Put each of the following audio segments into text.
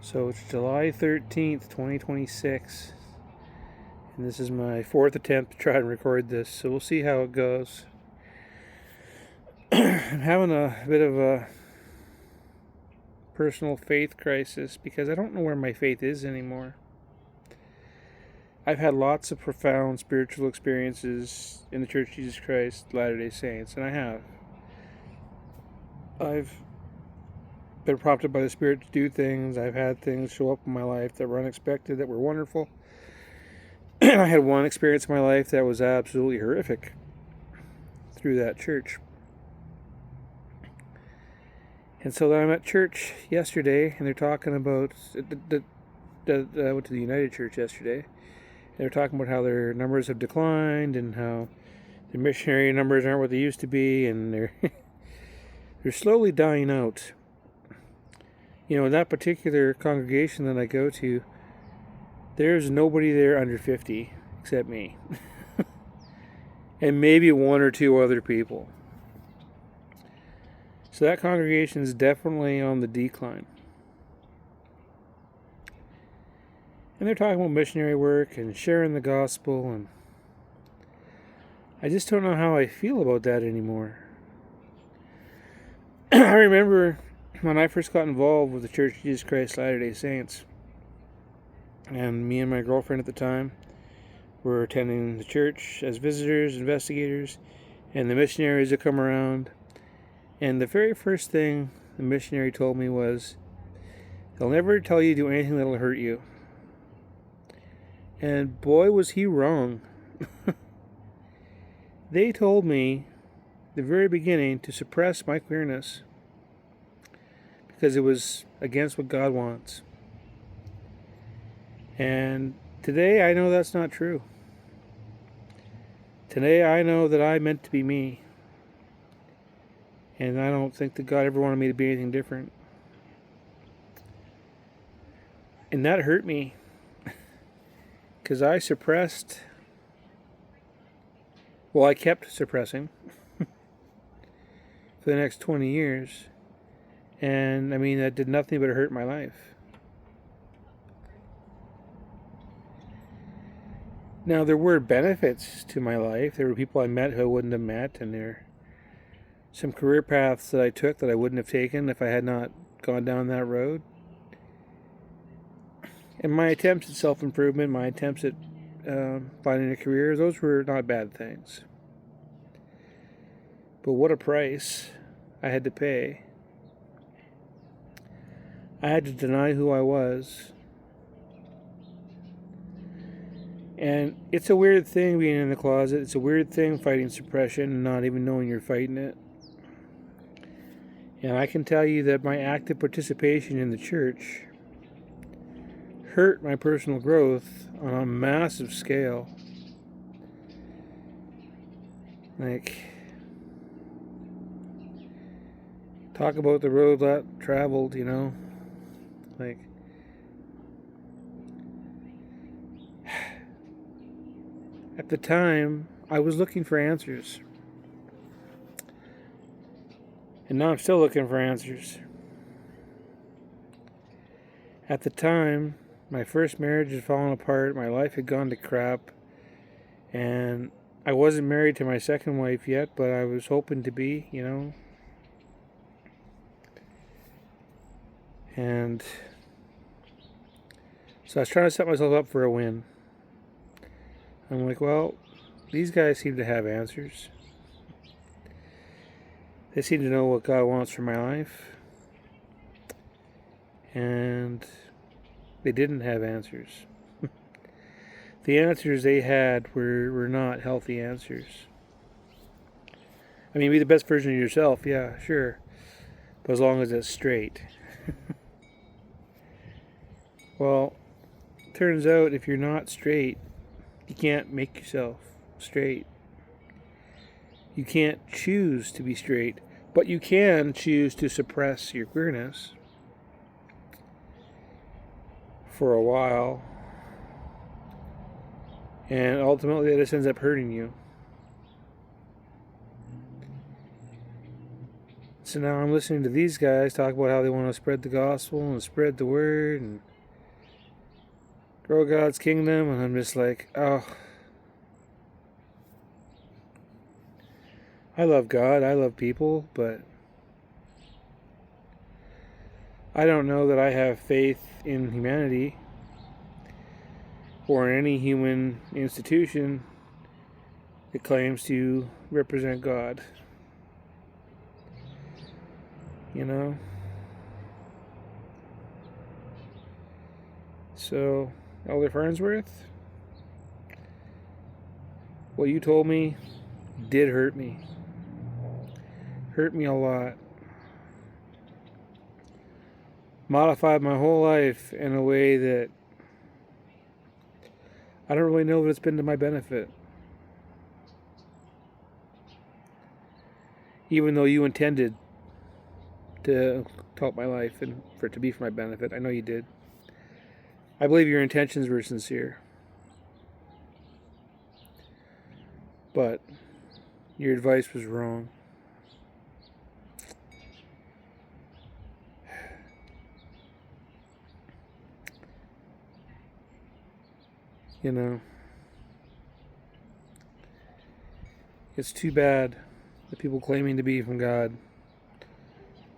So it's July 13th, 2026, and this is my fourth attempt to try and record this, so we'll see how it goes. I'm having a bit of a personal faith crisis because I don't know where my faith is anymore. I've had lots of profound spiritual experiences in the Church of Jesus Christ Latter-day Saints, and I've been prompted by the Spirit to do things. I've had things show up in my life that were unexpected, that were wonderful. I had one experience in my life that was absolutely horrific through that church. And so I'm at church yesterday, and they're talking about, I went to the United Church yesterday. They're talking about how their numbers have declined and how the missionary numbers aren't what they used to be, and they're slowly dying out. You know, in that particular congregation that I go to, there's nobody there under 50 except me. And maybe one or two other people. So that congregation is definitely on the decline. And they're talking about missionary work and sharing the gospel, and I just don't know how I feel about that anymore. I remember when I first got involved with the Church of Jesus Christ Latter-day Saints, and me and my girlfriend at the time were attending the church as visitors, investigators, and the missionaries would come around. And the very first thing the missionary told me was, they'll never tell you to do anything that'll hurt you. And boy, was he wrong. They told me at the very beginning to suppress my queerness because it was against what God wants. And today I know that's not true. Today I know that I meant to be me. And I don't think that God ever wanted me to be anything different. And that hurt me. Because I kept suppressing for the next 20 years. And I mean, that did nothing but hurt my life. Now, there were benefits to my life. There were people I met who I wouldn't have met, and there are some career paths that I took that I wouldn't have taken if I had not gone down that road. And my attempts at self-improvement, my attempts at finding a career, those were not bad things. But what a price I had to pay. I had to deny who I was. And it's a weird thing being in the closet. It's a weird thing fighting suppression and not even knowing you're fighting it. And I can tell you that my active participation in the church hurt my personal growth on a massive scale. Like, talk about the road that traveled, you know? Like, at the time, I was looking for answers. And now I'm still looking for answers. At the time, my first marriage had fallen apart, my life had gone to crap, and I wasn't married to my second wife yet, but I was hoping to be, you know. And so I was trying to set myself up for a win. I'm like, well, these guys seem to have answers. They seem to know what God wants for my life. And they didn't have answers. The answers they had were not healthy answers. I mean, be the best version of yourself, yeah, sure. But as long as it's straight. Well, turns out if you're not straight, you can't make yourself straight. You can't choose to be straight, but you can choose to suppress your queerness for a while. And ultimately, this ends up hurting you. So now I'm listening to these guys talk about how they want to spread the gospel and spread the word and grow God's kingdom, and I'm just like, oh, I love God, I love people, but I don't know that I have faith in humanity or in any human institution that claims to represent God. You know? So, Elder Farnsworth, what you told me did hurt me. Hurt me a lot. Modified my whole life in a way that I don't really know that it's been to my benefit. Even though you intended to help my life and for it to be for my benefit. I know you did. I believe your intentions were sincere. But your advice was wrong. You know, it's too bad that people claiming to be from God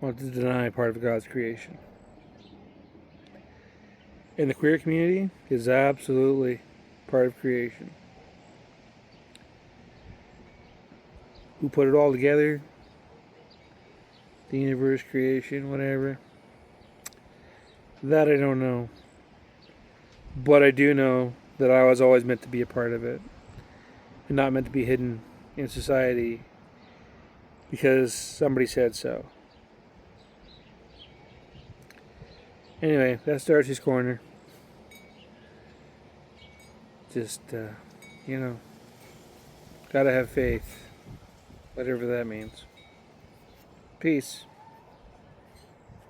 want to deny part of God's creation. And the queer community is absolutely part of creation. Who put it all together? The universe, creation, whatever. That I don't know. But I do know that I was always meant to be a part of it. And not meant to be hidden in society because somebody said so. Anyway, that's Darci's Corner. Just, gotta have faith. Whatever that means. Peace.